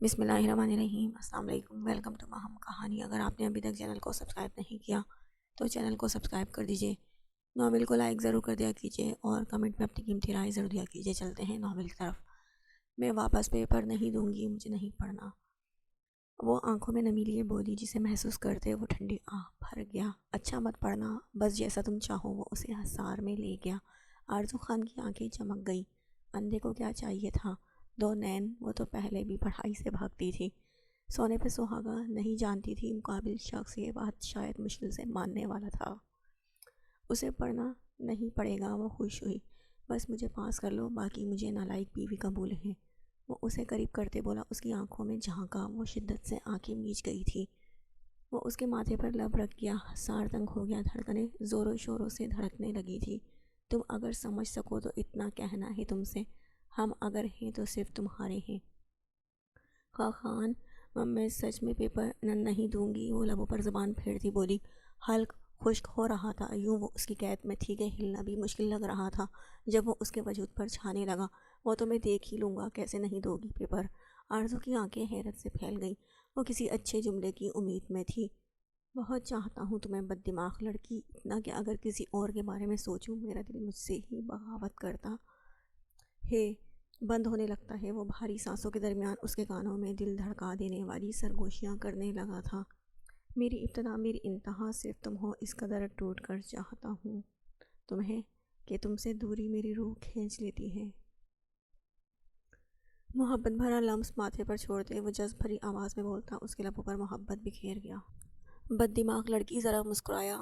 بسم اللہ الرحمن الرحیم۔ السلام علیکم، ویلکم ٹو ماہم کہانی۔ اگر آپ نے ابھی تک چینل کو سبسکرائب نہیں کیا تو چینل کو سبسکرائب کر دیجئے، ناول کو لائک ضرور کر دیا کیجئے اور کمنٹ میں اپنی قیمتی رائے ضرور دیا کیجئے۔ چلتے ہیں ناول کی طرف۔ میں واپس پیپر نہیں دوں گی، مجھے نہیں پڑھنا۔ وہ آنکھوں میں نمی لیے بولی، جسے محسوس کرتے وہ ٹھنڈی آہ بھر گیا۔ اچھا مت پڑھنا، بس جیسا تم چاہو۔ وہ اسے حصار میں لے گیا۔ آرزو خان کی آنکھیں چمک گئیں۔ اندھے کو کیا چاہیے تھا؟ دو نین، وہ تو پہلے بھی پڑھائی سے بھاگتی تھی، سونے پہ سہاگا نہیں جانتی تھی۔ مقابل شخص یہ بات شاید مشکل سے ماننے والا تھا۔ اسے پڑھنا نہیں پڑے گا، وہ خوش ہوئی۔ بس مجھے پاس کر لو، باقی مجھے نالائق بیوی قبول ہے۔ وہ اسے قریب کرتے بولا، اس کی آنکھوں میں جھانکا۔ وہ شدت سے آنکھیں میچ گئی تھی۔ وہ اس کے ماتھے پر لب رکھ گیا۔ حصار تنگ ہو گیا، دھڑکنیں زوروں شوروں سے دھڑکنے لگی تھی۔ تم اگر سمجھ سکو تو اتنا کہنا ہے تم سے، ہم اگر ہیں تو صرف تمہارے ہیں۔ خان میں سچ میں پیپر نہیں دوں گی۔ وہ لبوں پر زبان پھیرتی بولی۔ حلق خشک ہو رہا تھا، یوں وہ اس کی قید میں تھی کہ ہلنا بھی مشکل لگ رہا تھا۔ جب وہ اس کے وجود پر چھانے لگا، وہ تو میں دیکھ ہی لوں گا، کیسے نہیں دو گی پیپر؟ آرزو کی آنکھیں حیرت سے پھیل گئیں۔ وہ کسی اچھے جملے کی امید میں تھی۔ بہت چاہتا ہوں تمہیں بد دماغ لڑکی، اتنا کہ اگر کسی اور کے بارے میں سوچوں میرا دل مجھ سے ہی بغاوت کرتا ہے۔ بند ہونے لگتا ہے۔ وہ بھاری سانسوں کے درمیان اس کے کانوں میں دل دھڑکا دینے والی سرگوشیاں کرنے لگا تھا۔ میری ابتدا میری انتہا صرف تم ہو، اس قدر ٹوٹ کر چاہتا ہوں تمہیں کہ تم سے دوری میری روح کھینچ لیتی ہے۔ محبت بھرا لمس ماتھے پر چھوڑتے وہ جذب بھری آواز میں بولتا، اس کے لبوں پر محبت بکھیر گیا۔ بد دماغ لڑکی ذرا مسکرایا،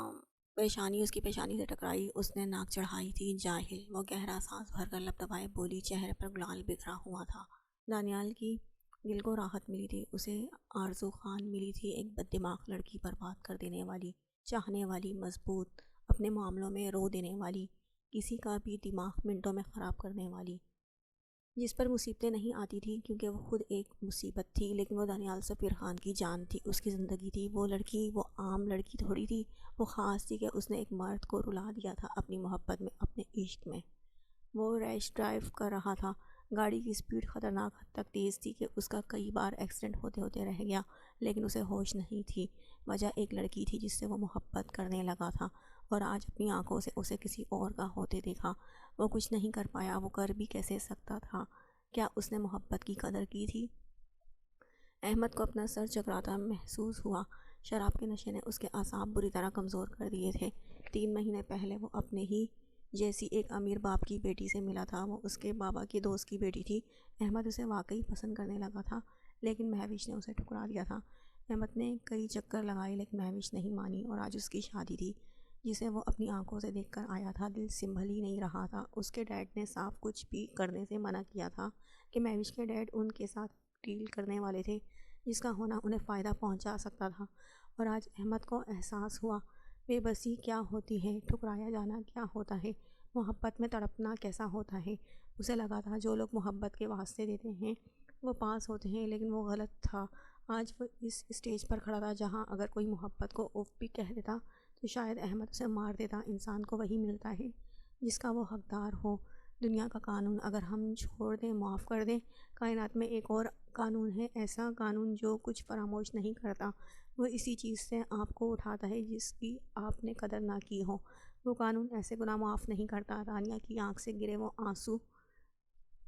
پیشانی اس کی پیشانی سے ٹکرائی۔ اس نے ناک چڑھائی تھی۔ جاہل! وہ گہرا سانس بھر کر لب دبائے بولی، چہرے پر گلال بکھرا ہوا تھا۔ دانیال کی دل کو راحت ملی تھی، اسے آرزو خان ملی تھی، ایک بد دماغ لڑکی، برباد کر دینے والی، چاہنے والی، مضبوط، اپنے معاملوں میں رو دینے والی، کسی کا بھی دماغ منٹوں میں خراب کرنے والی، جس پر مصیبتیں نہیں آتی تھیں کیونکہ وہ خود ایک مصیبت تھی۔ لیکن وہ دانیال سفیر خان کی جان تھی، اس کی زندگی تھی۔ وہ لڑکی وہ عام لڑکی تھوڑی تھی، وہ خاص تھی کہ اس نے ایک مرد کو رلا دیا تھا اپنی محبت میں، اپنے عشق میں۔ وہ ریش ڈرائیو کر رہا تھا۔ گاڑی کی سپیڈ خطرناک حد تک تیز تھی کہ اس کا کئی بار ایکسیڈنٹ ہوتے ہوتے رہ گیا، لیکن اسے ہوش نہیں تھی۔ وجہ ایک لڑکی تھی جس سے وہ محبت کرنے لگا تھا، اور آج اپنی آنکھوں سے اسے کسی اور کا ہوتے دیکھا۔ وہ کچھ نہیں کر پایا، وہ کر بھی کیسے سکتا تھا؟ کیا اس نے محبت کی قدر کی تھی؟ احمد کو اپنا سر چکراتا محسوس ہوا۔ شراب کے نشے نے اس کے اعصاب بری طرح کمزور کر دیے تھے۔ 3 مہینے پہلے وہ اپنے ہی جیسی ایک امیر باپ کی بیٹی سے ملا تھا۔ وہ اس کے بابا کی دوست کی بیٹی تھی۔ احمد اسے واقعی پسند کرنے لگا تھا، لیکن مہوش نے اسے ٹھکرا دیا تھا۔ احمد نے کئی چکر لگائے لیکن مہوش نہیں مانی، اور آج اس کی شادی تھی جسے وہ اپنی آنکھوں سے دیکھ کر آیا تھا۔ دل سنبھل ہی نہیں رہا تھا۔ اس کے ڈیڈ نے صاف کچھ بھی کرنے سے منع کیا تھا کہ مہوش کے ڈیڈ ان کے ساتھ ڈیل کرنے والے تھے جس کا ہونا انہیں فائدہ پہنچا سکتا تھا، اور آج احمد کو احساس ہوا بے بسی کیا ہوتی ہے، ٹھکرایا جانا کیا ہوتا ہے، محبت میں تڑپنا کیسا ہوتا ہے۔ اسے لگا تھا جو لوگ محبت کے واسطے دیتے ہیں وہ پاس ہوتے ہیں، لیکن وہ غلط تھا۔ آج وہ اس اسٹیج پر کھڑا تھا جہاں اگر کوئی محبت کو اف بھی کہہ دیتا تو شاید احمد اسے مار دیتا۔ انسان کو وہی ملتا ہے جس کا وہ حقدار ہو۔ دنیا کا قانون اگر ہم چھوڑ دیں، معاف کر دیں، کائنات میں ایک اور قانون ہے، ایسا قانون جو کچھ فراموش نہیں کرتا، وہ اسی چیز سے آپ کو اٹھاتا ہے جس کی آپ نے قدر نہ کی ہو۔ وہ قانون ایسے گناہ معاف نہیں کرتا۔ رانیہ کی آنکھ سے گرے وہ آنسو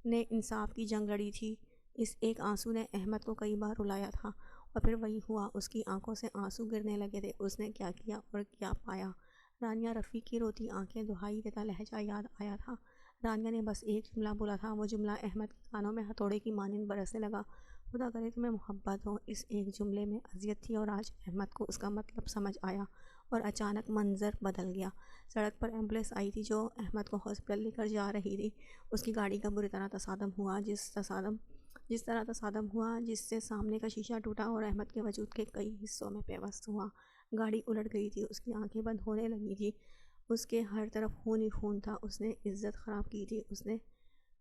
نے انصاف کی جنگ لڑی تھی۔ اس ایک آنسو نے احمد کو کئی بار رلایا تھا، اور پھر وہی ہوا، اس کی آنکھوں سے آنسو گرنے لگے تھے۔ اس نے کیا کیا اور کیا پایا؟ رانیہ رفیع کی روتی آنکھیں، دہائی دیتا لہجہ یاد آیا تھا۔ رانیہ نے بس ایک جملہ بولا تھا، وہ جملہ احمد کے کانوں میں ہتھوڑے کی مانند برسنے لگا، خدا کرے تمہیں محبت ہو۔ اس ایک جملے میں اذیت تھی، اور آج احمد کو اس کا مطلب سمجھ آیا، اور اچانک منظر بدل گیا۔ سڑک پر ایمبولینس آئی تھی جو احمد کو ہاسپٹل لے کر جا رہی تھی۔ اس کی گاڑی کا بری طرح تصادم ہوا، جس طرح تصادم ہوا جس سے سامنے کا شیشہ ٹوٹا اور احمد کے وجود کے کئی حصوں میں پیوست ہوا۔ گاڑی الٹ گئی تھی، اس کی آنکھیں بند ہونے لگی تھی، اس کے ہر طرف خون ہی خون تھا۔ اس نے عزت خراب کی تھی، اس نے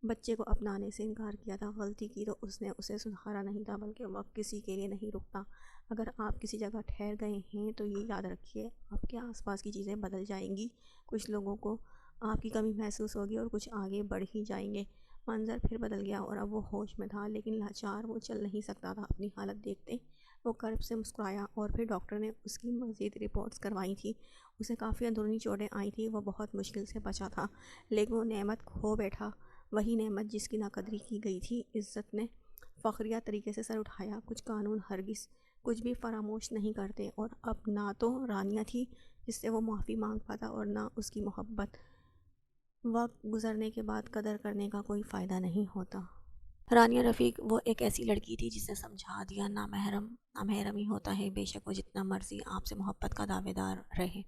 بچے کو اپنانے سے انکار کیا تھا، غلطی کی تو اس نے اسے سدھارا نہیں تھا، بلکہ وقت کسی کے لیے نہیں رکتا۔ اگر آپ کسی جگہ ٹھہر گئے ہیں تو یہ یاد رکھیے، آپ کے آس پاس کی چیزیں بدل جائیں گی، کچھ لوگوں کو آپ کی کمی محسوس ہوگی اور کچھ آگے بڑھ ہی جائیں گے۔ منظر پھر بدل گیا اور اب وہ ہوش میں تھا، لیکن لاچار، وہ چل نہیں سکتا تھا۔ اپنی حالت دیکھتے وہ کرب سے مسکرایا، اور پھر ڈاکٹر نے اس کی مزید رپورٹس کروائی تھی۔ اسے کافی اندرونی چوٹیں آئی تھیں، وہ بہت مشکل سے بچا تھا، لیکن وہ نعمت کھو بیٹھا، وہی نعمت جس کی ناقدری کی گئی تھی۔ عزت نے فخریہ طریقے سے سر اٹھایا۔ کچھ قانون ہرگز کچھ بھی فراموش نہیں کرتے، اور اب نہ تو رانیہ تھی جس سے وہ معافی مانگ پاتا، اور نہ اس کی محبت۔ وقت گزرنے کے بعد قدر کرنے کا کوئی فائدہ نہیں ہوتا۔ رانیہ رفیق وہ ایک ایسی لڑکی تھی جس نے سمجھا دیا نامحرم ہی ہوتا ہے، بے شک وہ جتنا مرضی آپ سے محبت کا دعوے دار رہے،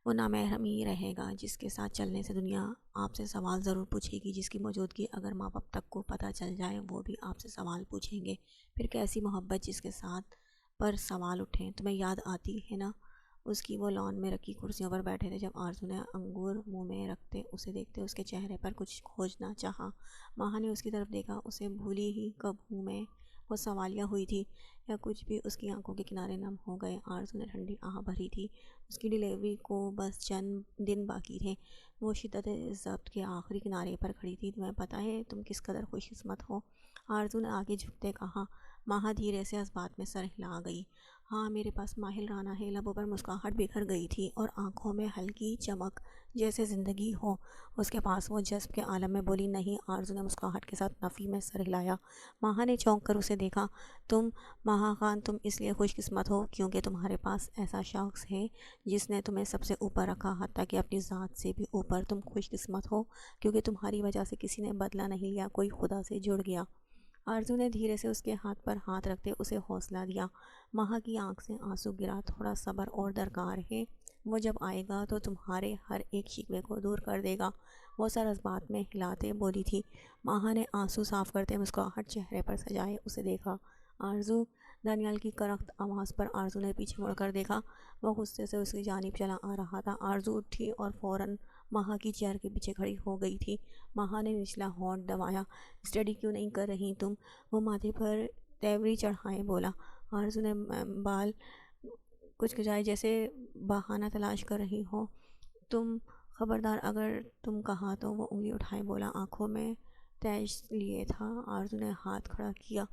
وہ نامحرم ہی رہے گا۔ جس کے ساتھ چلنے سے دنیا آپ سے سوال ضرور پوچھے گی، جس کی موجودگی اگر ماں باپ تک کو پتہ چل جائے وہ بھی آپ سے سوال پوچھیں گے۔ پھر کیسی محبت جس کے ساتھ پر سوال اٹھیں۔ تمہیں یاد آتی ہے نا اس کی، وہ لان میں رکھی کرسیوں پر بیٹھے تھے، جب آرزو نے انگور منہ میں رکھتے اسے دیکھتے اس کے چہرے پر کچھ کھوجنا چاہا۔ ماہا نے اس کی طرف دیکھا، اسے بھولی ہی کب ہوں میں وہ سوالیہ ہوئی تھی، یا کچھ بھی اس کی آنکھوں کے کنارے نم ہو گئے۔ آرزو نے ٹھنڈی آہ بھری تھی، اس کی ڈیلیوری کو بس چند دن باقی تھے۔ وہ شدت ضبط کے آخری کنارے پر کھڑی تھی۔ تمہیں پتہ ہے تم کس قدر خوش قسمت ہو؟ آرزو نے آگے جھکتے کہا۔ ماہا دھیرے سے اس بات میں سر ہلا گئی۔ ہاں، میرے پاس ماہر رانا ہے۔ لبوں پر مسکراہٹ بکھر گئی تھی اور آنکھوں میں ہلکی چمک، جیسے زندگی ہو اس کے پاس۔ وہ جذب کے عالم میں بولی، نہیں۔ آرزو نے مسکراہٹ کے ساتھ نفی میں سر ہلایا۔ ماہا نے چونک کر اسے دیکھا۔ تم ماہا خان، تم اس لیے خوش قسمت ہو کیونکہ تمہارے پاس ایسا شخص ہے جس نے تمہیں سب سے اوپر رکھا، حتیٰ کہ اپنی ذات سے بھی اوپر۔ تم خوش قسمت ہو کیونکہ تمہاری وجہ سے کسی نے بدلہ نہیں لیا، کوئی خدا سے جڑ گیا۔ آرزو نے دھیرے سے اس کے ہاتھ پر ہاتھ رکھتے اسے حوصلہ دیا۔ ماہا کی آنکھ سے آنسو گرا۔ تھوڑا صبر اور درکار ہے، وہ جب آئے گا تو تمہارے ہر ایک شکوے کو دور کر دے گا۔ وہ سر اس بات میں ہلاتے بولی تھی۔ ماہا نے آنسو صاف کرتے مسکراہٹ چہرے پر سجائے اسے دیکھا۔ آرزو، دانیال کی کرخت آواز پر آرزو نے پیچھے مڑ کر دیکھا۔ وہ غصے سے اس کی جانب چلا آ رہا تھا۔ آرزو اٹھی اور فوراً ماہا کی چیئر کے پیچھے کھڑی ہو گئی تھی۔ ماہا نے نچلا ہونٹ دبایا۔ اسٹڈی کیوں نہیں کر رہی تم؟ وہ ماتھے پر تیوری چڑھائے بولا۔ آرزو نے بال کچکچائے، جیسے بہانہ تلاش کر رہی ہو۔ تم خبردار، اگر تم کہا تو۔ وہ انگلی اٹھائے بولا۔ آنکھوں میں تیش لیے تھا۔ آرزو نے ہاتھ کھڑا کیا۔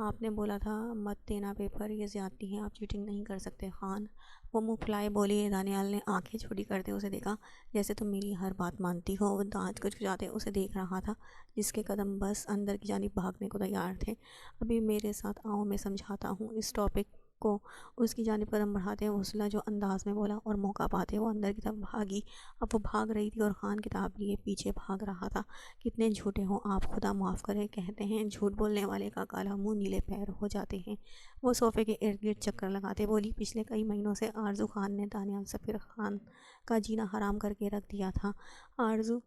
آپ نے بولا تھا مت دینا پیپر، یہ زیادتی ہے، آپ چیٹنگ نہیں کر سکتے خان۔ وہ منہ پھلائے بولی۔ دانیال نے آنکھیں چھوٹی کرتے اسے دیکھا، جیسے تم میری ہر بات مانتی ہو۔ وہ دانت کچکچاتے اسے دیکھ رہا تھا، جس کے قدم بس اندر کی جانب بھاگنے کو تیار تھے۔ ابھی میرے ساتھ آؤ، میں سمجھاتا ہوں اس ٹاپک کو۔ اس کی جانب قدم بڑھاتے وہ حوصلہ جو انداز میں بولا، اور موقع پاتے وہ اندر کی طرف بھاگی۔ اب وہ بھاگ رہی تھی اور خان کتاب لیے پیچھے بھاگ رہا تھا۔ کتنے جھوٹے ہو آپ، خدا معاف کرے، کہتے ہیں جھوٹ بولنے والے کا کالا منہ نیلے پیر ہو جاتے ہیں۔ وہ صوفے کے ارد گرد چکر لگاتے بولی۔ پچھلے کئی مہینوں سے آرزو خان نے دانیال سفیر خان کا جینا حرام کر کے رکھ دیا تھا۔ آرزو،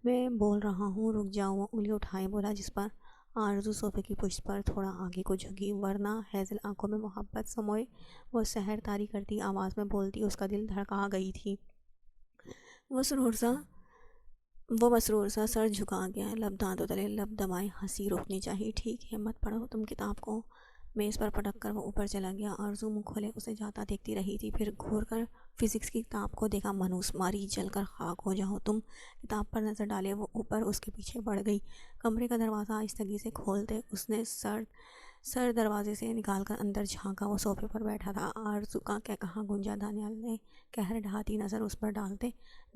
میں بول رہا ہوں، رک جاؤ۔ وہ انگلی اٹھائے بولا، جس پر آرزو صوفے کی پشت پر تھوڑا آگے کو جھکی، ورنہ ہیزل آنکھوں میں محبت سموئے وہ سحر طاری کرتی آواز میں بولتی۔ اس کا دل دھڑکا گئی تھی۔ وہ مسرور سا سر جھکا گیا، لب دانتوں تلے لب دبائے۔ ہنسی روکنی چاہیے۔ ٹھیک ہے، مت پڑھو تم کتاب کو۔ میز پر پٹک کر وہ اوپر چلا گیا۔ آرزو منہ کھولے اسے جاتا دیکھتی رہی تھی، پھر گھور کر فزکس کی کتاب کو دیکھا۔ منوس ماری، جل کر خاک ہو جاؤ تم۔ کتاب پر نظر ڈالے وہ اوپر اس کے پیچھے بڑھ گئی۔ کمرے کا دروازہ آہستگی سے کھولتے اس نے سر دروازے سے نکال کر اندر جھانکا۔ وہ صوفے پر بیٹھا تھا۔ آرزو کا کہا گونجا۔ دانیال نے قہر ڈھاتی نظر اس پر ڈالتے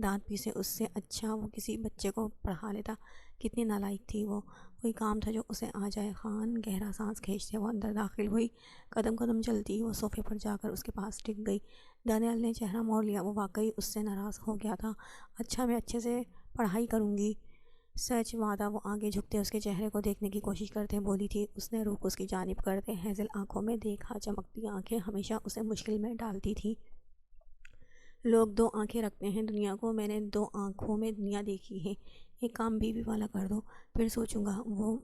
دانت پیسے۔ اس سے اچھا وہ کسی بچے کو پڑھا لیتا۔ کتنی نالائق تھی وہ، کوئی کام تھا جو اسے آ جائے۔ خان گہرا سانس کھینچتے وہ اندر داخل ہوئی۔ قدم قدم چلتی وہ صوفے پر جا کر اس کے پاس ٹک گئی۔ دانیال نے چہرہ موڑ لیا، وہ واقعی اس سے ناراض ہو گیا تھا۔ اچھا، میں اچھے سے پڑھائی کروں گی، سچ وعدہ۔ وہ آگے جھکتے اس کے چہرے کو دیکھنے کی کوشش کرتے بولی تھی۔ اس نے رخ اس کی جانب کرتے ہیزل آنکھوں میں دیکھا۔ چمکتی آنکھیں ہمیشہ اسے مشکل میں ڈالتی تھی۔ لوگ دو آنکھیں رکھتے ہیں دنیا کو، میں نے دو آنکھوں میں دنیا دیکھی ہے۔ ایک کام بیوی والا کر دو، پھر سوچوں گا۔ وہ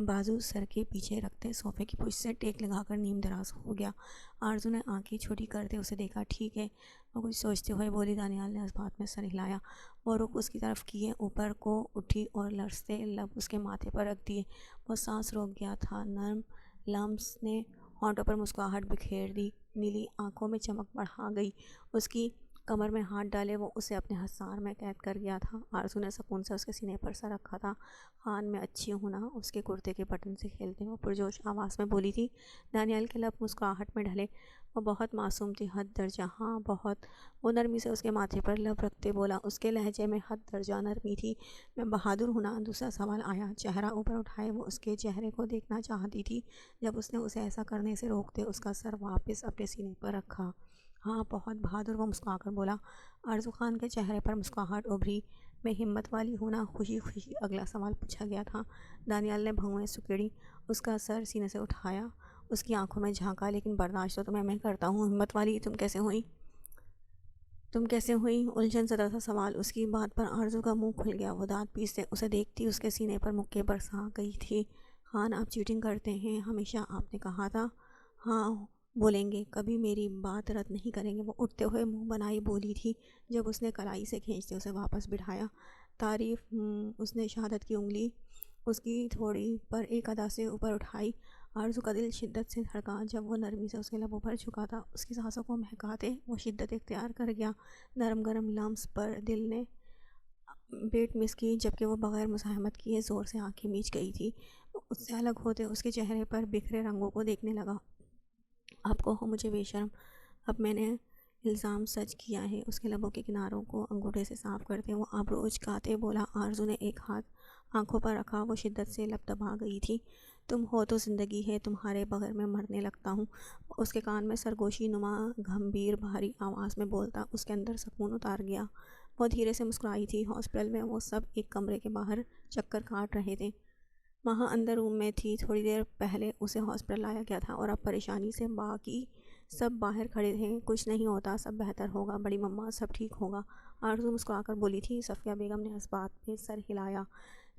بازو سر کے پیچھے رکھتے صوفے کی پشت سے ٹیک لگا کر نیم دراز ہو گیا۔ آرزو نے آنکھیں چھوٹی کرتے اسے دیکھا۔ ٹھیک ہے، وہ کچھ سوچتے ہوئے بولی۔ دانیال نے اس بات میں سر ہلایا۔ وہ رخ اس کی طرف کیے اوپر کو اٹھی اور لرزتے لب اس کے ماتھے پر رکھ دیے۔ وہ سانس روک گیا تھا۔ نرم لمس نے ہونٹوں پر مسکراہٹ بکھیر دی۔ نیلی آنکھوں میں چمک بڑھا گئی۔ اس کی کمر میں ہاتھ ڈالے وہ اسے اپنے حصار میں قید کر گیا تھا۔ آرزو نے سکون سے اس کے سینے پر سر رکھا تھا۔ خان میں اچھی ہونا اس کے کرتے کے بٹن سے کھیلتے وہ پرجوش آواز میں بولی تھی۔ دانیال کے لب مسکراہٹ میں ڈھلے۔ وہ بہت معصوم تھی، حد درجہ، ہاں بہت۔ وہ نرمی سے اس کے ماتھے پر لب رکھتے بولا، اس کے لہجے میں حد درجہ نرمی تھی۔ میں بہادر ہوں نا؟ دوسرا سوال آیا۔ چہرہ اوپر اٹھائے وہ اس کے چہرے کو دیکھنا چاہتی تھی۔ جب اس نے اسے ایسا کرنے سے روکتے اس کا سر واپس اپنے سینے پر رکھا۔ ہاں بہت بہادر، وہ مسکرا کر بولا۔ آرزو خان کے چہرے پر مسکراہٹ ابھری۔ میں ہمت والی ہوں نا؟ خوشی خوشی اگلا سوال پوچھا گیا تھا۔ دانیال نے بھویں سکیڑی، اس کا سر سینے سے اٹھایا، اس کی آنکھوں میں جھانکا۔ لیکن برداشت تو تمہیں میں کرتا ہوں۔ ہمت والی تم کیسے ہوئی؟ الجھن زدہ تھا سوال۔ اس کی بات پر آرزو کا منہ کھل گیا۔ وہ دانت پیستے اسے دیکھتی اس کے سینے پر مکے برسا گئی تھی۔ خان آپ چیٹنگ کرتے ہیں، ہمیشہ آپ نے کہا تھا۔ ہاں بولیں گے، کبھی میری بات رد نہیں کریں گے، وہ اٹھتے ہوئے منہ بنائی بولی تھی جب اس نے کلائی سے کھینچتے اسے واپس بٹھایا۔ تعریف، اس نے شہادت کی انگلی اس کی تھوڑی پر ایک ادا سے اوپر اٹھائی۔ آرزو کا دل شدت سے دھڑکا جب وہ نرمی سے اس کے لبوں پر جھکا تھا۔ اس کی سانسوں کو مہکاتے وہ شدت اختیار کر گیا۔ نرم گرم لمس پر دل نے بیٹ مس کی، جبکہ وہ بغیر مزاحمت کیے زور سے آنکھیں میچ گئی تھی۔ وہ اس سے الگ ہوتے اس کے چہرے پر بکھرے رنگوں کو دیکھنے لگا۔ اب کہو مجھے بے شرم، اب میں نے الزام سچ کیا ہے۔ اس کے لبوں کے کناروں کو انگوٹھے سے صاف کرتے وہ ابرو اچکاتے بولا۔ آرزو نے ایک ہاتھ آنکھوں پر رکھا، وہ شدت سے لب دبا گئی تھی۔ تم ہو تو زندگی ہے، تمہارے بغیر میں مرنے لگتا ہوں۔ اس کے کان میں سرگوشی نما گھمبیر بھاری آواز میں بولتا اس کے اندر سکون اتار گیا۔ وہ دھیرے سے مسکرائی تھی۔ ہاسپٹل میں وہ سب ایک کمرے کے باہر چکر کاٹ رہے تھے۔ ماہا اندر روم میں تھی۔ تھوڑی دیر پہلے اسے ہاسپٹل لایا گیا تھا اور اب پریشانی سے باقی سب باہر کھڑے تھے۔ کچھ نہیں ہوتا، سب بہتر ہوگا، بڑی مما، سب ٹھیک ہوگا، آرزو مسکرا کر بولی تھی۔ صفیہ بیگم نے اس بات پہ سر ہلایا۔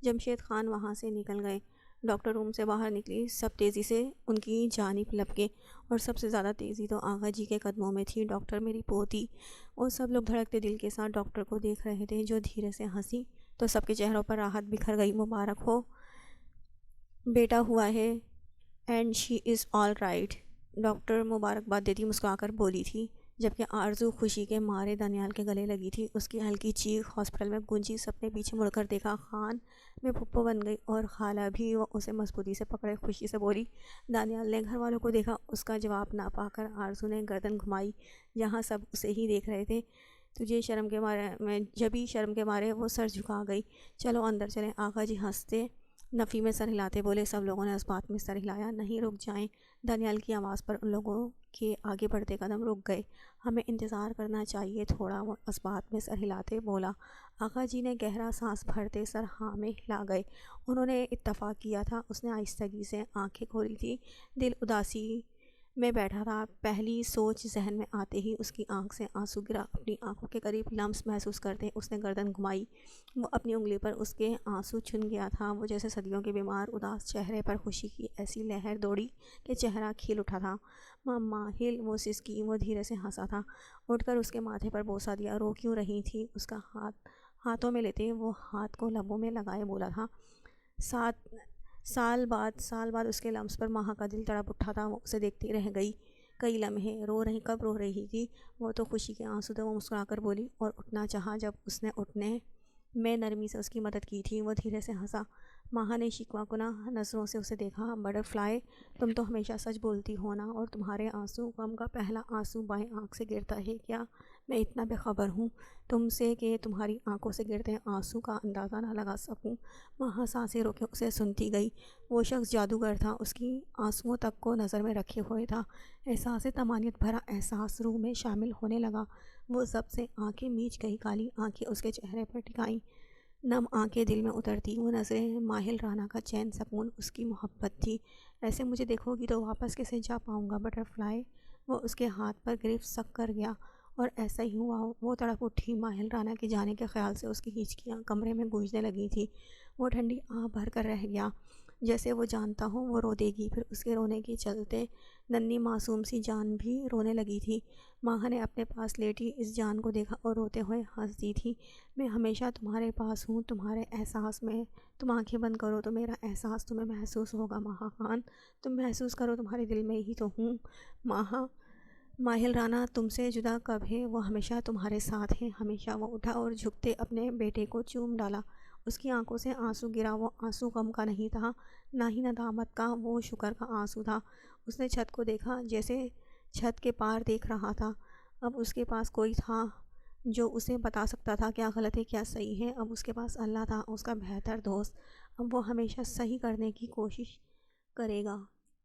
جمشید خان وہاں سے نکل گئے۔ ڈاکٹر روم سے باہر نکلی، سب تیزی سے ان کی جانب لپکے اور سب سے زیادہ تیزی تو آغا جی کے قدموں میں تھی۔ ڈاکٹر میری پوتی۔ اور سب لوگ دھڑکتے دل کے ساتھ ڈاکٹر کو دیکھ رہے تھے جو دھیرے سے ہنسی تو سب کے چہروں پر راحت بکھر گئی۔ مبارک ہو، بیٹا ہوا ہے، and she is all right. Doctor مبارکباد دیتی مسکرا کر بولی تھی، جبکہ آرزو خوشی کے مارے دانیال کے گلے لگی تھی۔ اس کی ہلکی چیخ ہاسپٹل میں گونجی۔ سب نے پیچھے مڑ کر دیکھا۔ خان میں پھپھو بن گئی اور خالہ بھی۔ وہ اسے مضبوطی سے پکڑے خوشی سے بولی۔ دانیال نے گھر والوں کو دیکھا۔ اس کا جواب نہ پا کر آرزو نے گردن گھمائی جہاں سب اسے ہی دیکھ رہے تھے۔ جبھی شرم کے مارے وہ سر جھکا گئی۔ چلو اندر چلیں، آغا جی ہنستے نفی میں سر ہلاتے بولے۔ سب لوگوں نے اس بات میں سر ہلایا۔ نہیں، رک جائیں، دانیال کی آواز پر ان لوگوں کے آگے بڑھتے قدم رک گئے۔ ہمیں انتظار کرنا چاہیے تھوڑا، وہ اس بات میں سر ہلاتے بولا۔ آغا جی نے گہرا سانس بھرتے سر ہاں میں ہلا گئے۔ انہوں نے اتفاق کیا تھا۔ اس نے آہستگی سے آنکھیں کھولی تھی، دل اداسی میں بیٹھا تھا۔ پہلی سوچ ذہن میں آتے ہی اس کی آنکھ سے آنسو گرا۔ اپنی آنکھوں کے قریب لمس محسوس کرتے اس نے گردن گھمائی۔ وہ اپنی انگلی پر اس کے آنسو چھن گیا تھا۔ وہ جیسے صدیوں کے بیمار اداس چہرے پر خوشی کی ایسی لہر دوڑی کہ چہرہ کھل اٹھا تھا۔ مما ہل، وہ سسکی۔ وہ دھیرے سے ہنسا تھا۔ اٹھ کر اس کے ماتھے پر بوسہ دیا۔ رو کیوں رہی تھی؟ اس کا ہاتھ ہاتھوں میں لیتے وہ ہاتھ کو لبوں میں لگائے بولا تھا۔ سال بعد اس کے لمس پر ماہا کا دل تڑپ اٹھا تھا۔ وہ اسے دیکھتی رہ گئی کئی لمحے۔ کب رو رہی تھی؟ وہ تو خوشی کے آنسو تھے، وہ مسکرا کر بولی۔ اور اٹھنا چاہا جب اس نے اٹھنے میں نرمی سے اس کی مدد کی تھی۔ وہ دھیرے سے ہنسا۔ ماہا نے شکوہ کناہ نظروں سے اسے دیکھا۔ بٹر فلائی، تم تو ہمیشہ سچ بولتی ہو نا؟ اور تمہارے آنسو، غم کا پہلا آنسو بائیں آنکھ سے گرتا ہے کیا؟ میں اتنا بے خبر ہوں تم سے کہ تمہاری آنکھوں سے گرتے آنسو کا اندازہ نہ لگا سکوں۔ ماہا سانسیں روکے اسے سنتی گئی۔ وہ شخص جادوگر تھا، اس کی آنسوؤں تک کو نظر میں رکھے ہوئے تھا۔ احساس طمانینت بھرا احساس روح میں شامل ہونے لگا۔ وہ ضبط سے آنکھیں میچ گئی، کالی آنکھیں اس کے چہرے پر ٹکائیں، نم آنکھیں دل میں اترتی۔ وہ نظریں ماہل رانا کا چین سکون، اس کی محبت تھی۔ ایسے مجھے دیکھو گی تو واپس کیسے جا پاؤں گا بٹر فلائی؟ وہ اس کے ہاتھ پر گرفت سخت کر گیا۔ اور ایسا ہی ہوا۔ وہ تڑپ اٹھی۔ ماہل رانا کے جانے کے خیال سے اس کی ہچکیاں کمرے میں گونجنے لگی تھی۔ وہ ٹھنڈی آہ بھر کر رہ گیا، جیسے وہ جانتا ہو وہ رو دے گی۔ پھر اس کے رونے کے چلتے ننھی معصوم سی جان بھی رونے لگی تھی۔ ماہا نے اپنے پاس لیٹی اس جان کو دیکھا اور روتے ہوئے ہنس دی تھی۔ میں ہمیشہ تمہارے پاس ہوں، تمہارے احساس میں۔ تم آنکھیں بند کرو تو میرا احساس تمہیں محسوس ہوگا ماہا خان۔ تم محسوس کرو، تمہارے دل میں ہی تو ہوں ماہا۔ ماہل رانا تم سے جدا کب ہے، وہ ہمیشہ تمہارے ساتھ ہے۔ ہمیشہ وہ اٹھا اور جھکتے اپنے بیٹے کو چوم ڈالا۔ اس کی آنکھوں سے آنسو گرا، وہ آنسو غم کا نہیں تھا، نہ ہی ندامت کا، وہ شکر کا آنسو تھا۔ اس نے چھت کو دیکھا جیسے چھت کے پار دیکھ رہا تھا۔ اب اس کے پاس کوئی تھا جو اسے بتا سکتا تھا کیا غلط ہے کیا صحیح ہے۔ اب اس کے پاس اللہ تھا، اس کا بہتر دوست۔ اب وہ ہمیشہ صحیح کرنے کی کوشش کرے گا۔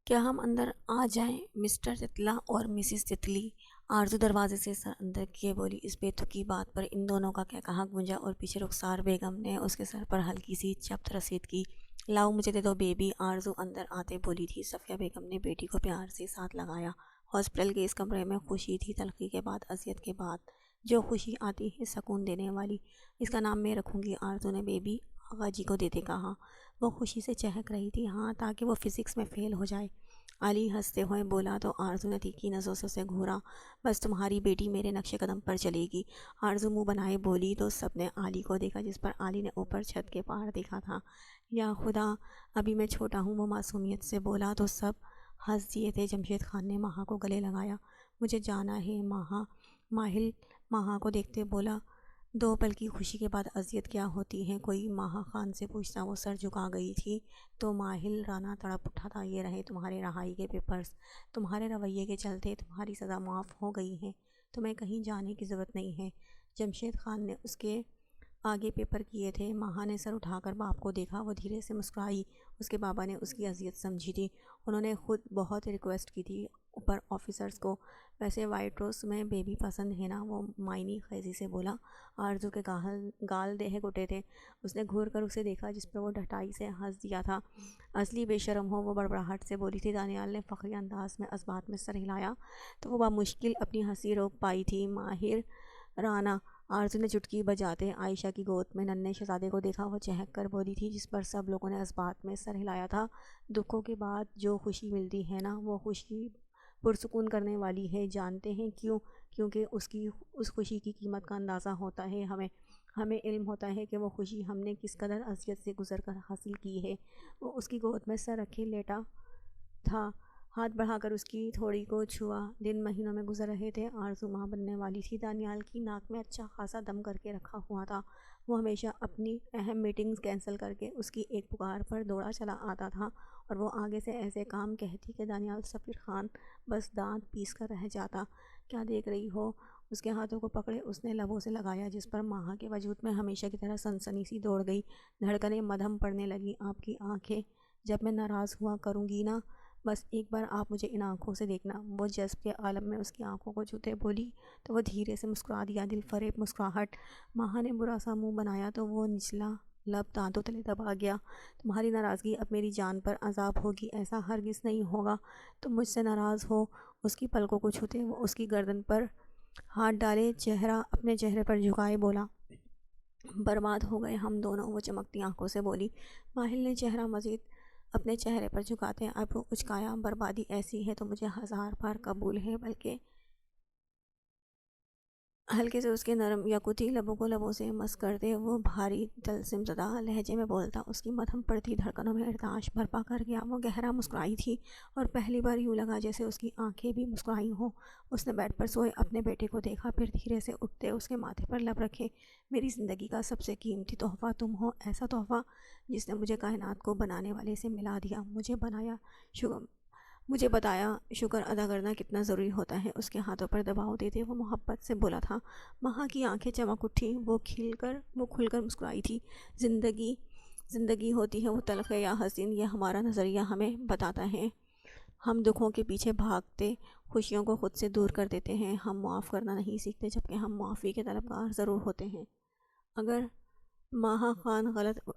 کیا ہم اندر آ جائیں مسٹر تتلا اور مسز تتلی؟ آرزو دروازے سے سر اندر کیے بولی۔ اس بے تکی بات پر ان دونوں کا کہا گونجا اور پیچھے رخسار بیگم نے اس کے سر پر ہلکی سی چپت رسید کی۔ لاؤ مجھے دے دو بیبی، آرزو اندر آتے بولی تھی۔ صفیہ بیگم نے بیٹی کو پیار سے ساتھ لگایا۔ ہاسپٹل کے اس کمرے میں خوشی تھی، تلخی کے بعد اذیت کے بعد جو خوشی آتی ہے سکون دینے والی۔ اس کا نام میں رکھوں گی، آرزو نے بیبی آغا جی کو دیتے کہا۔ وہ خوشی سے چہک رہی تھی، ہاں تاکہ وہ فزکس میں فیل ہو جائے۔ علی ہنستے ہوئے بولا تو آرزو نے تیکھی نظروں سے اسے گھورا۔ بس تمہاری بیٹی میرے نقش قدم پر چلے گی، آرزو منہ بنائے بولی تو سب نے علی کو دیکھا جس پر علی نے اوپر چھت کے پار دیکھا تھا۔ یا خدا ابھی میں چھوٹا ہوں، وہ معصومیت سے بولا تو سب ہنس دیے تھے۔ جمشید خان نے ماہا کو گلے لگایا۔ مجھے جانا ہے ماہا، ماہل ماہا کو دیکھتے بولا۔ دو پل کی خوشی کے بعد اذیت کیا ہوتی ہے، کوئی ماہا خان سے پوچھتا۔ وہ سر جھکا گئی تھی تو ماہل رانا تڑپ اٹھا تھا۔ یہ رہے تمہارے رہائی کے پیپرز، تمہارے رویے کے چلتے تمہاری سزا معاف ہو گئی ہے، تمہیں کہیں جانے کی ضرورت نہیں ہے۔ جمشید خان نے اس کے آگے پیپر کیے تھے۔ ماہا نے سر اٹھا کر باپ کو دیکھا، وہ دھیرے سے مسکرائی۔ اس کے بابا نے اس کی اذیت سمجھی تھی، انہوں نے خود بہت ریکویسٹ کی تھی اوپر آفیسرز کو۔ ویسے وائٹ روز میں بیبی پسند ہے نا، وہ معنی خیزی سے بولا۔ آرزو کے گال دہک اٹھے تھے۔ اس نے گھور کر اسے دیکھا جس پر وہ ڈھٹائی سے ہنس دیا تھا۔ اصلی بے شرم ہو، وہ بڑبڑاہٹ سے بولی تھی۔ دانیال نے فخری انداز میں اس بات میں سر ہلایا تو وہ بمشکل اپنی ہنسی روک پائی تھی۔ ماہر رانا، آرزو نے چٹکی بجاتے عائشہ کی گود میں ننھے شہزادے کو دیکھا۔ وہ چہک کر بولی تھی جس پر سب لوگوں نے اس بات میں سر ہلایا تھا۔ دکھوں کے بعد جو خوشی ملتی ہے نا، وہ خوشی پرسکون کرنے والی ہے۔ جانتے ہیں کیوں؟ کیونکہ اس خوشی کی قیمت کا اندازہ ہوتا ہے ہمیں علم ہوتا ہے کہ وہ خوشی ہم نے کس قدر اذیت سے گزر کر حاصل کی ہے۔ وہ اس کی گود میں سر رکھے لیٹا تھا، ہاتھ بڑھا کر اس کی تھوڑی کو چھوا۔ دن مہینوں میں گزر رہے تھے، آرزو ماں بننے والی تھی۔ دانیال کی ناک میں اچھا خاصا دم کر کے رکھا ہوا تھا۔ وہ ہمیشہ اپنی اہم میٹنگز کینسل کر کے اس کی ایک پکار پر دوڑا چلا آتا تھا، اور وہ آگے سے ایسے کام کہتی کہ دانیال سفیر خان بس دانت پیس کر رہ جاتا۔ کیا دیکھ رہی ہو؟ اس کے ہاتھوں کو پکڑے اس نے لبوں سے لگایا جس پر ماہا کے وجود میں ہمیشہ کی طرح سنسنی سی دوڑ گئی، دھڑکنیں مدھم پڑنے لگیں۔ آپ کی آنکھیں جب میں ناراض ہوا کروں گی نا، بس ایک بار آپ مجھے ان آنکھوں سے دیکھنا۔ وہ جذب کے عالم میں اس کی آنکھوں کو چھوتے بولی تو وہ دھیرے سے مسکرا دیا، دل فریب مسکراہٹ۔ ماہا نے برا سا منہ بنایا تو وہ نچلا لب دانتوں تلے دبا گیا۔ تمہاری ناراضگی اب میری جان پر عذاب ہوگی، ایسا ہرگز نہیں ہوگا، تم مجھ سے ناراض ہو۔ اس کی پلکوں کو چھوتے وہ اس کی گردن پر ہاتھ ڈالے، چہرہ اپنے چہرے پر جھکائے بولا، برباد ہو گئے ہم دونوں۔ وہ چمکتی آنکھوں سے بولی۔ ماہل نے چہرہ مزید اپنے چہرے پر جھکاتے ابرو اچکایا۔ بربادی ایسی ہے تو مجھے ہزار بار قبول ہے، بلکہ ہلکے سے اس کے نرم یاقوتی لبوں کو لبوں سے مس کرتے وہ بھاری طلسم زدہ لہجے میں بولتا۔ اس کی مدھم پڑتی دھڑکنوں میں ارتعاش برپا کر گیا۔ وہ گہرا مسکرائی تھی اور پہلی بار یوں لگا جیسے اس کی آنکھیں بھی مسکرائی ہوں۔ اس نے بیڈ پر سوئے اپنے بیٹے کو دیکھا، پھر دھیرے سے اٹھتے اس کے ماتھے پر لب رکھے۔ میری زندگی کا سب سے قیمتی تحفہ تم ہو، ایسا تحفہ جس نے مجھے کائنات کو بنانے والے سے ملا دیا، مجھے بتایا شکر ادا کرنا کتنا ضروری ہوتا ہے۔ اس کے ہاتھوں پر دباؤ دیتے وہ محبت سے بولا تھا۔ ماہا کی آنکھیں چمک اٹھیں، وہ کھل کر مسکرائی تھی۔ زندگی ہوتی ہے وہ تلخ یا حسین، یہ ہمارا نظریہ ہمیں بتاتا ہے۔ ہم دکھوں کے پیچھے بھاگتے خوشیوں کو خود سے دور کر دیتے ہیں۔ ہم معاف کرنا نہیں سیکھتے، جبکہ ہم معافی کے طلبگار ضرور ہوتے ہیں۔ اگر ماہا خان غلط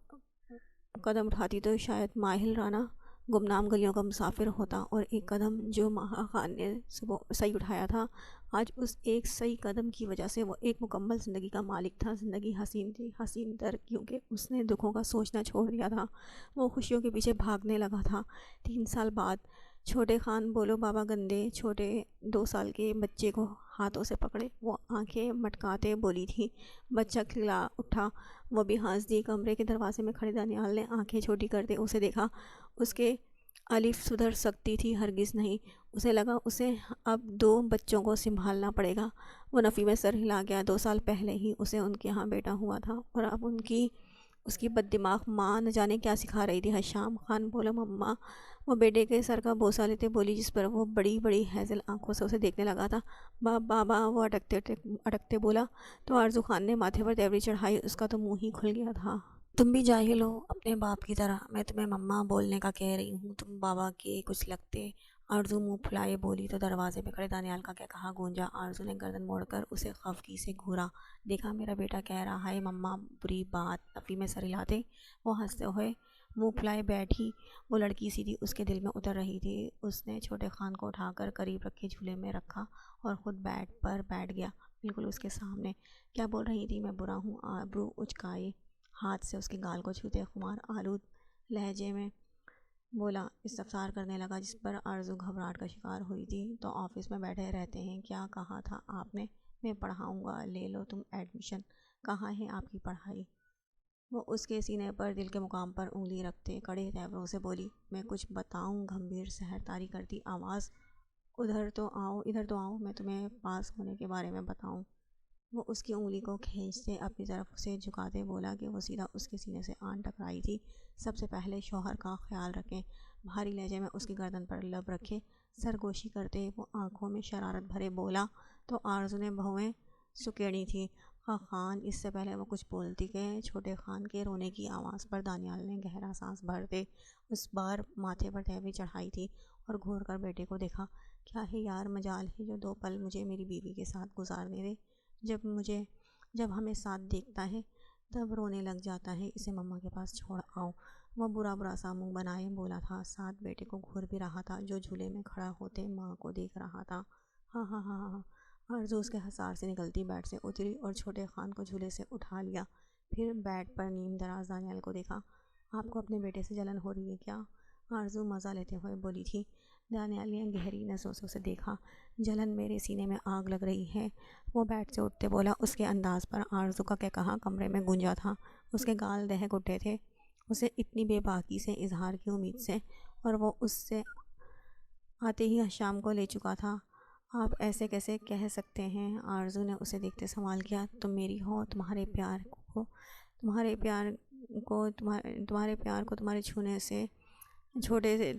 قدم اٹھاتی تو شاید ماہل رانا گمنام گلیوں کا مسافر ہوتا، اور ایک قدم جو ماہا خان نے صحیح اٹھایا تھا، آج اس ایک صحیح قدم کی وجہ سے وہ ایک مکمل زندگی کا مالک تھا۔ زندگی حسین تھی، حسین تر کیونکہ اس نے دکھوں کا سوچنا چھوڑ دیا تھا، وہ خوشیوں کے پیچھے بھاگنے لگا تھا۔ 3 سال بعد چھوٹے خان بولو بابا گندے چھوٹے 2 سال کے بچے کو ہاتھوں سے پکڑے وہ آنکھیں مٹکاتے بولی تھی۔ بچہ کھلا اٹھا، وہ بھی ہنس دی۔ کمرے کے دروازے میں کھڑے دانیال نے آنکھیں چھوٹی کرتے اسے دیکھا۔ اس کے الف سدھر سکتی تھی؟ ہرگز نہیں۔ اسے لگا اسے اب 2 بچوں کو سنبھالنا پڑے گا۔ وہ نفی میں سر ہلا گیا۔ 2 سال پہلے ہی اسے ان کے ہاں بیٹا ہوا تھا اور اب اس کی بد دماغ ماں نہ جانے کیا سکھا رہی تھی۔ حشام خان بولا، مما۔ وہ بیٹے کے سر کا بوسہ لیتے بولی، جس پر وہ بڑی بڑی ہیزل آنکھوں سے اسے دیکھنے لگا تھا۔ بابا وہ اٹکتے بولا تو آرزو خان نے ماتھے پر تیوری چڑھائی۔ اس کا تو منہ ہی کھل گیا تھا۔ تم بھی جاہل ہو اپنے باپ کی طرح۔ میں تمہیں مما بولنے کا کہہ رہی ہوں، تم بابا کے کچھ لگتے۔ آرزو منہ پھلائے بولی تو دروازے پہ کھڑے دانیال کا کیا کہا گونجا۔ آرزو نے گردن موڑ کر اسے خفگی سے گھورا۔ دیکھا میرا بیٹا کہہ رہا ہے مما بری بات۔ نفی میں سر ہلاتے وہ ہنستے ہوئے منہ پھلائے بیٹھی۔ وہ لڑکی سیدھی اس کے دل میں اتر رہی تھی۔ اس نے چھوٹے خان کو اٹھا کر قریب رکھے جھولے میں رکھا اور خود بیٹھ گیا بالکل اس کے سامنے۔ کیا بول رہی تھی؟ میں برا ہوں؟ آبرو اچکائے ہاتھ سے اس کے گال کو چھوتے خمار آلود لہجے میں بولا، استفسار کرنے لگا جس پر آرزو گھبراہٹ کا شکار ہوئی تھی۔ تو آفس میں بیٹھے رہتے ہیں؟ کیا کہا تھا آپ نے؟ میں پڑھاؤں گا، لے لو تم ایڈمیشن۔ کہاں ہے آپ کی پڑھائی؟ وہ اس کے سینے پر دل کے مقام پر انگلی رکھتے کڑے تیوروں سے بولی، میں کچھ بتاؤں؟ گمبھیر سحر طاری کرتی آواز، ادھر تو آؤ میں تمہیں پاس ہونے کے بارے میں بتاؤں۔ وہ اس کی انگلی کو کھینچتے اپنی طرف اسے جھکاتے بولا کہ وہ سیدھا اس کے سینے سے آن ٹکرائی تھی۔ سب سے پہلے شوہر کا خیال رکھیں۔ بھاری لہجے میں اس کی گردن پر لب رکھے سرگوشی کرتے وہ آنکھوں میں شرارت بھرے بولا تو آرزو نے بھویں سکیڑی تھی۔ خان اس سے پہلے وہ کچھ بولتی کہ چھوٹے خان کے رونے کی آواز پر دانیال نے گہرا سانس بھرتے اس بار ماتھے پر تیوری چڑھائی تھی اور گھور کر بیٹے کو دیکھا۔ کیا ہے یار، مجال ہے جو 2 پل مجھے میری بیوی کے ساتھ گزارنے دے۔ جب ہمیں ساتھ دیکھتا ہے تب رونے لگ جاتا ہے۔ اسے مما کے پاس چھوڑ آؤ۔ وہ برا سا منہ بنائے بولا تھا، ساتھ بیٹے کو گھور بھی رہا تھا جو جھولے میں کھڑا ہوتے ماں کو دیکھ رہا تھا۔ ہاں ہاں ہاں ہاں۔ آرزو اس کے حصار سے نکلتی بیڈ سے اتری اور چھوٹے خان کو جھولے سے اٹھا لیا۔ پھر بیڈ پر نیم دراز دانیال کو دیکھا۔ آپ کو اپنے بیٹے سے جلن ہو رہی ہے کیا؟ آرزو مزہ لیتے ہوئے بولی تھی۔ دانیال نے گہری نظروں سے اسے دیکھا۔ جلن؟ میرے سینے میں آگ لگ رہی ہے، وہ بیڈ سے اٹھتے بولا۔ اس کے انداز پر آرزو کا کیا کہا کمرے میں گونجا تھا۔ اس کے گال دہک اٹھے تھے اسے اتنی بے باکی سے اظہار کی امید سے، اور وہ اس سے آتے ہی حشام کو لے چکا تھا۔ آپ ایسے کیسے کہہ سکتے ہیں؟ آرزو نے اسے دیکھتے سوال کیا۔ تم میری ہو، تمہارے پیار کو تمہارے چھونے سے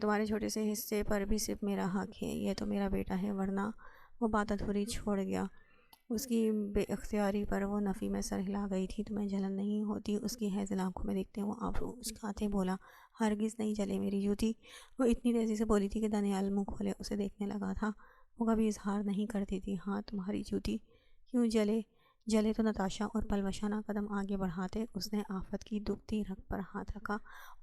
تمہارے چھوٹے سے حصے پر بھی صرف میرا حق ہے۔ یہ تو میرا بیٹا ہے، ورنہ… وہ بات ادھوری چھوڑ گیا۔ اس کی بے اختیاری پر وہ نفی میں سر ہلا گئی تھی۔ تمہیں جلن نہیں ہوتی؟ اس کی ہیزل آنکھوں میں دیکھتے وہ آبرو اچکاتے بولا، ہرگز نہیں جلے میری جوتی۔ وہ اتنی تیزی سے بولی تھی کہ دانیال منہ کھولے اسے دیکھنے لگا تھا۔ وہ کبھی اظہار نہیں کرتی تھی۔ ہاں تمہاری جوتی کیوں جلے تو نتاشا اور پلوشانہ قدم آگے بڑھاتے اس نے آفت کی دکھتی رگ پر ہاتھ رکھا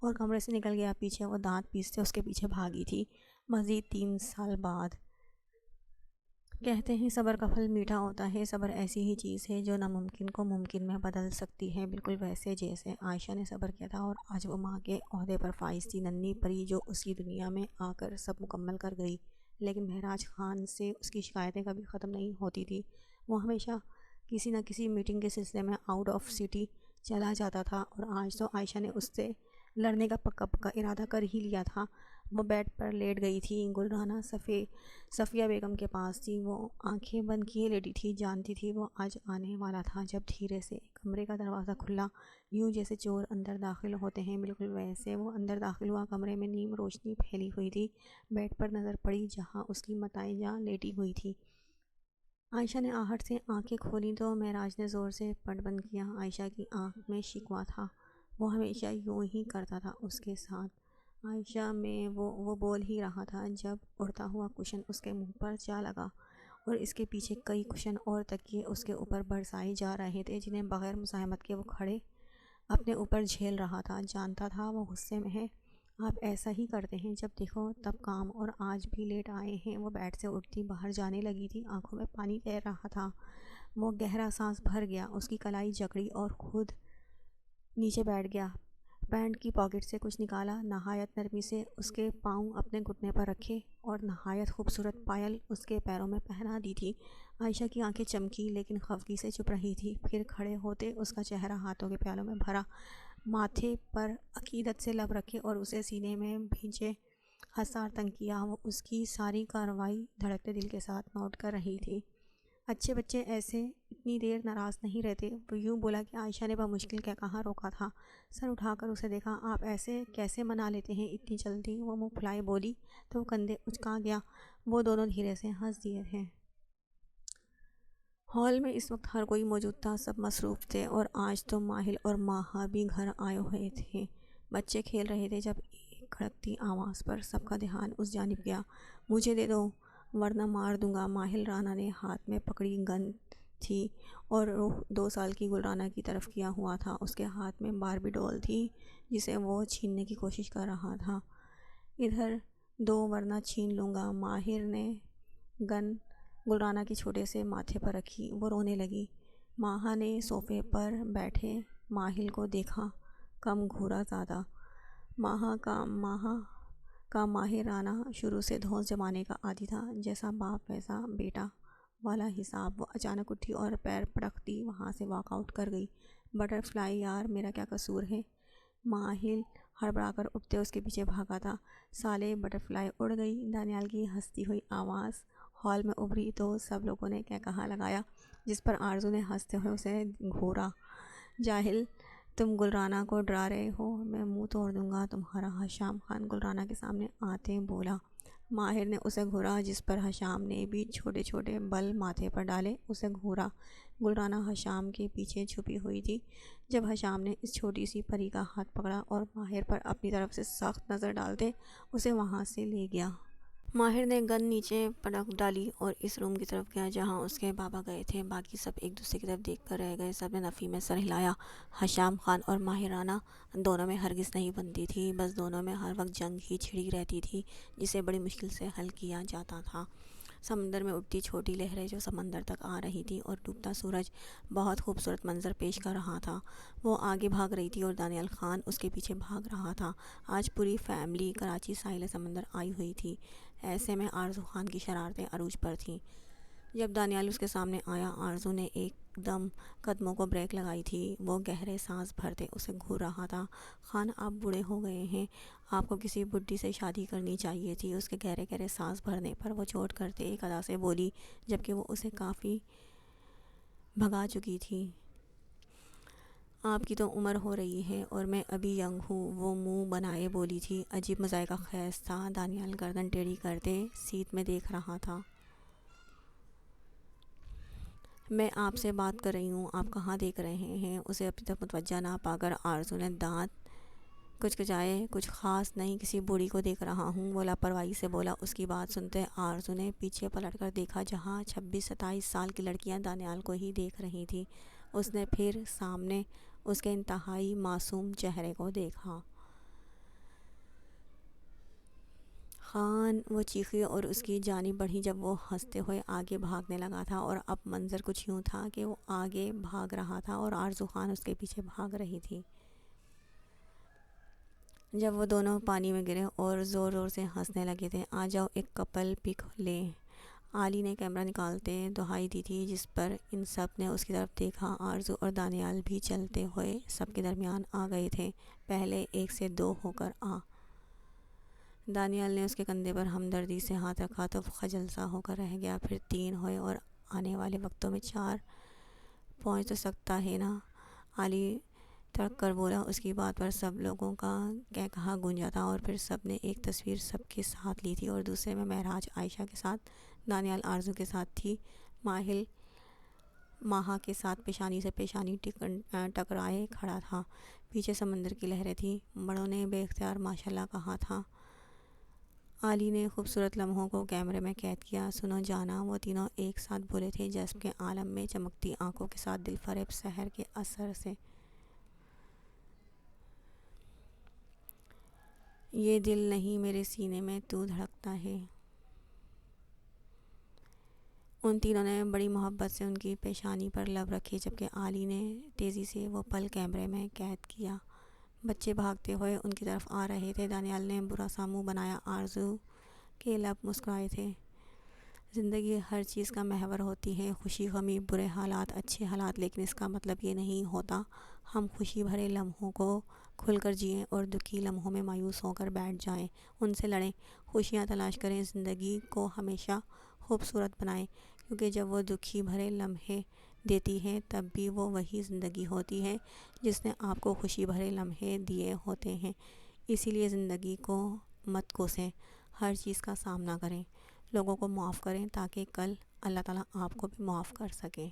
اور کمرے سے نکل گیا۔ پیچھے وہ دانت پیستے اس کے پیچھے بھاگی تھی۔ مزید 3 سال بعد۔ کہتے ہیں صبر کا پھل میٹھا ہوتا ہے۔ صبر ایسی ہی چیز ہے جو ناممکن کو ممکن میں بدل سکتی ہے، بالکل ویسے جیسے عائشہ نے صبر کیا تھا اور آج وہ ماں کے عہدے پر فائز تھی، ننھی پری جو اس کی دنیا میں آ کر سب مکمل کر گئی۔ لیکن مہراج خان سے اس کی شکایتیں کبھی ختم نہیں ہوتی تھی۔ وہ ہمیشہ کسی نہ کسی میٹنگ کے سلسلے میں آؤٹ آف سٹی چلا جاتا تھا اور آج تو عائشہ نے اس سے لڑنے کا پکا ارادہ کر ہی لیا تھا۔ وہ بیڈ پر لیٹ گئی تھی، گلرانہ صفیہ بیگم کے پاس تھی۔ وہ آنکھیں بند کیے لیٹی تھی، جانتی تھی وہ آج آنے والا تھا۔ جب دھیرے سے کمرے کا دروازہ کھلا، یوں جیسے چور اندر داخل ہوتے ہیں، بالکل ویسے وہ اندر داخل ہوا۔ کمرے میں نیم روشنی پھیلی ہوئی تھی۔ بیڈ پر نظر پڑی جہاں اس کی متائی جاں لیٹی ہوئی تھی۔ عائشہ نے آہٹ سے آنکھیں کھولیں تو مہراج نے زور سے پٹ بند کیا۔ عائشہ کی آنکھ میں شکوہ تھا، وہ ہمیشہ یوں ہی کرتا تھا اس کے ساتھ۔ عائشہ میں وہ بول ہی رہا تھا جب اڑتا ہوا کشن اس کے منہ پر جا لگا اور اس کے پیچھے کئی کشن اور تکیے اس کے اوپر برسائے جا رہے تھے جنہیں بغیر مزاحمت کے وہ کھڑے اپنے اوپر جھیل رہا تھا۔ جانتا تھا وہ غصے میں ہے۔ آپ ایسا ہی کرتے ہیں جب دیکھو تب کام، اور آج بھی لیٹ آئے ہیں۔ وہ بیڈ سے اٹھتی باہر جانے لگی تھی، آنکھوں میں پانی تیر رہا تھا۔ وہ گہرا سانس بھر گیا، اس کی کلائی جکڑی اور خود نیچے بیٹھ گیا۔ پینٹ کی پاکٹ سے کچھ نکالا، نہایت نرمی سے اس کے پاؤں اپنے گھٹنے پر رکھے اور نہایت خوبصورت پائل اس کے پیروں میں پہنا دی تھی۔ عائشہ کی آنکھیں چمکی لیکن خفگی سے چپ رہی تھی۔ پھر کھڑے ہوتے اس کا چہرہ ہاتھوں کے پیالوں میں بھرا، ماتھے پر عقیدت سے لب رکھے اور اسے سینے میں بھینچے حسار تنگ کیا۔ وہ اس کی ساری کارروائی دھڑکتے دل کے ساتھ نوٹ کر رہی تھی۔ اچھے بچے ایسے اتنی دیر ناراض نہیں رہتے۔ وہ یوں بولا کہ عائشہ نے بمشکل کیا کہاں روکا تھا۔ سر اٹھا کر اسے دیکھا۔ آپ ایسے کیسے منا لیتے ہیں اتنی جلدی؟ وہ منہ پھلائے بولی تو وہ کندھے اچکا گیا۔ وہ دونوں دھیرے سے ہنس دیے تھے۔ ہال میں اس وقت ہر کوئی موجود تھا، سب مصروف تھے، اور آج تو ماہل اور ماہا بھی گھر آئے ہوئے تھے۔ بچے کھیل رہے تھے جب ایک کھڑکتی آواز پر سب کا دھیان اس جانب گیا۔ مجھے دے دو ورنہ مار دوں گا۔ ماہل رانا نے ہاتھ میں پکڑی گن تھی اور رخ 2 سال کی گلرانہ کی طرف کیا ہوا تھا۔ اس کے ہاتھ میں باربی ڈول تھی جسے وہ چھیننے کی کوشش کر رہا تھا۔ ادھر دو ورنہ چھین لوں گا۔ ماہر نے گن گلرانہ کے چھوٹے سے ماتھے پر رکھی۔ وہ رونے لگی۔ ماہا نے صوفے پر بیٹھے ماہل کو دیکھا، کم گھورا زیادہ۔ ماہا کا ماہر رانا شروع سے دھونس جمانے کا عادی تھا، جیسا باپ ویسا بیٹا والا حساب۔ وہ اچانک اٹھی اور پیر پٹکتی وہاں سے واک آؤٹ کر گئی۔ بٹر فلائی یار، میرا کیا قصور ہے؟ ماہل ہڑبڑا کر اٹھتے اس کے پیچھے بھاگا تھا۔ سالے بٹر فلائی اڑ گئی۔ دانیال کی ہنستی ہوئی آواز ہال میں ابھری تو سب لوگوں نے کہا لگایا، جس پر آرزو نے ہنستے ہوئے اسے گھورا۔ جاہل، تم گلرانہ کو ڈرا رہے ہو؟ میں منہ توڑ دوں گا تمہارا۔ حشام خان گلرانہ کے سامنے آتے بولا۔ ماہر نے اسے گھورا، جس پر حشام نے بھی چھوٹے چھوٹے بل ماتھے پر ڈالے اسے گھورا۔ گلرانہ حشام کے پیچھے چھپی ہوئی تھی۔ جب حشام نے اس چھوٹی سی پری کا ہاتھ پکڑا اور ماہر پر اپنی طرف سے سخت نظر ڈالتے اسے وہاں سے لے گیا۔ ماہر نے گن نیچے پٹک ڈالی اور اس روم کی طرف گیا جہاں اس کے بابا گئے تھے۔ باقی سب ایک دوسرے کی طرف دیکھ کر رہ گئے۔ سب نے نفی میں سر ہلایا۔ حشام خان اور ماہر رانا دونوں میں ہرگز نہیں بنتی تھی، بس دونوں میں ہر وقت جنگ ہی چھڑی رہتی تھی جسے بڑی مشکل سے حل کیا جاتا تھا۔ سمندر میں اٹھتی چھوٹی لہریں جو سمندر تک آ رہی تھی اور ڈوبتا سورج بہت خوبصورت منظر پیش کر رہا تھا۔ وہ آگے بھاگ رہی تھی اور دانیال خان اس کے پیچھے بھاگ رہا تھا۔ آج پوری فیملی کراچی ساحل سمندر آئی ہوئی تھی۔ ایسے میں آرزو خان کی شرارتیں عروج پر تھیں۔ جب دانیال اس کے سامنے آیا، آرزو نے ایک دم قدموں کو بریک لگائی تھی۔ وہ گہرے سانس بھرتے اسے گھور رہا تھا۔ خان، آپ بوڑھے ہو گئے ہیں، آپ کو کسی بڈھی سے شادی کرنی چاہیے تھی۔ اس کے گہرے گہرے سانس بھرنے پر وہ چوٹ کرتے ایک ادا سے بولی، جبکہ وہ اسے کافی بھگا چکی تھی۔ آپ کی تو عمر ہو رہی ہے اور میں ابھی ینگ ہوں، وہ منہ بنائے بولی تھی۔ عجیب مذائقہ خیز تھا۔ دانیال گردن ٹیڑھی کرتے سیٹ میں دیکھ رہا تھا۔ میں آپ سے بات کر رہی ہوں، آپ کہاں دیکھ رہے ہیں؟ اسے اپنی طرف متوجہ نہ پا کر آرزو نے دانت کچکچائے۔ کچھ خاص نہیں، کسی بوڑھی کو دیکھ رہا ہوں، وہ لاپرواہی سے بولا۔ اس کی بات سنتے آرزو نے پیچھے پلٹ کر دیکھا جہاں 26-27 سال کی لڑکیاں دانیال کو ہی دیکھ رہی تھیں۔ اس نے پھر سامنے اس کے انتہائی معصوم چہرے کو دیکھا۔ خان، وہ چیخی اور اس کی جانب بڑھی جب وہ ہنستے ہوئے آگے بھاگنے لگا تھا، اور اب منظر کچھ یوں تھا کہ وہ آگے بھاگ رہا تھا اور آرزو خان اس کے پیچھے بھاگ رہی تھی۔ جب وہ دونوں پانی میں گرے اور زور زور سے ہنسنے لگے تھے۔ آ جاؤ ایک کپل پک لیں، عالی نے کیمرہ نکالتے دہائی دی تھی، جس پر ان سب نے اس کی طرف دیکھا۔ آرزو اور دانیال بھی چلتے ہوئے سب کے درمیان آ گئے تھے۔ پہلے 1 سے 2 ہو کر آ۔ دانیال نے اس کے کندھے پر ہمدردی سے ہاتھ رکھا تو وہ خجل سا ہو کر رہ گیا۔ پھر 3 ہوئے اور آنے والے وقتوں میں 4 پہنچ تو سکتا ہے نا، عالی تڑک کر بولا۔ اس کی بات پر سب لوگوں کا کہا گونجا تھا، اور پھر سب نے ایک تصویر سب کے ساتھ لی تھی، اور دوسرے میں معراج عائشہ کے ساتھ، دانیال آرزو کے ساتھ تھی، ماہل ماہا کے ساتھ پیشانی سے پیشانی ٹکرائے کھڑا تھا۔ پیچھے سمندر کی لہریں تھیں۔ بڑوں نے بے اختیار ماشاءاللہ کہا تھا۔ عالی نے خوبصورت لمحوں کو کیمرے میں قید کیا۔ سنو جانا، وہ تینوں ایک ساتھ بولے تھے جذب کے عالم میں، چمکتی آنکھوں کے ساتھ دل فریب سحر کے اثر سے۔ یہ دل نہیں میرے سینے میں تو دھڑکتا ہے۔ ان تینوں نے بڑی محبت سے ان کی پیشانی پر لب رکھے، جبکہ عالی نے تیزی سے وہ پل کیمرے میں قید کیا۔ بچے بھاگتے ہوئے ان کی طرف آ رہے تھے۔ دانیال نے برا سا منہ بنایا۔ آرزو کے لب مسکرائے تھے۔ زندگی ہر چیز کا محور ہوتی ہے، خوشی غمی، برے حالات، اچھے حالات، لیکن اس کا مطلب یہ نہیں ہوتا ہم خوشی بھرے لمحوں کو کھل کر جئیں اور دکھی لمحوں میں مایوس ہو کر بیٹھ جائیں، ان سے لڑیں، خوشیاں تلاش کریں، زندگی کو ہمیشہ خوبصورت بنائیں، کیونکہ جب وہ دکھی بھرے لمحے دیتی ہے تب بھی وہ وہی زندگی ہوتی ہے جس نے آپ کو خوشی بھرے لمحے دیے ہوتے ہیں۔ اسی لیے زندگی کو مت کوسیں، ہر چیز کا سامنا کریں، لوگوں کو معاف کریں تاکہ کل اللہ تعالیٰ آپ کو بھی معاف کر سکیں۔